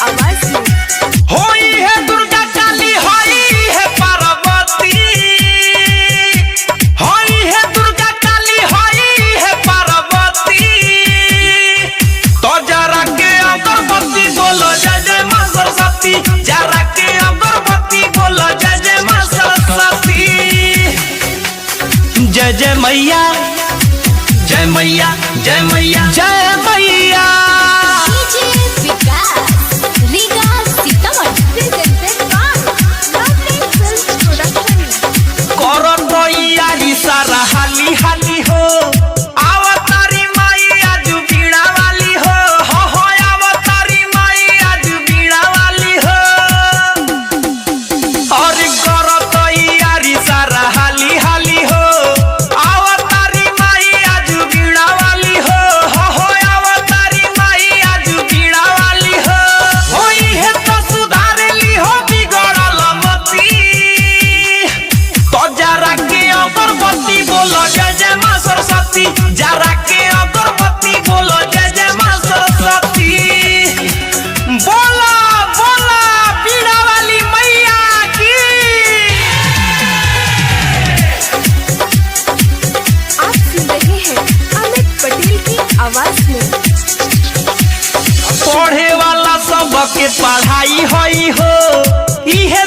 आवाज में। होई है दुर्गा काली, होई है पार्वती, होई है दुर्गा काली, होई है पार्वती। तो जरा के अगरबत्ती बोलो जय जय मां सरस्वती, जरा के अगरबत्ती बोलो जय जय मां सरस्वती। जय जय मैया, जय मैया, जय मैया, जय मैया। करो तो यारी सारा हाली हाली हो, अवतारी माई आज बीड़ा वाली हो, हो अवतारी माई आज बीड़ा वाली हो। और करो तो यारी सारा हाली हाली हो, अवतारी माई आज बीड़ा वाली हो, हो अवतारी माई आज बीड़ा वाली हो। होई है तो सुधारेली हो बिगड़ल मती। तो जरा के अगरबत्ती बोलो जय जय मां सरस्वती, जरा के अगरबत्ती बोलो जय जय मां सरस्वती। बोला बोला बीड़ा वाली मैया की। आप सुन रहे हैं अमित पटेल की आवाज में। पढ़े वाला सबके पढ़ाई होई हो, इहे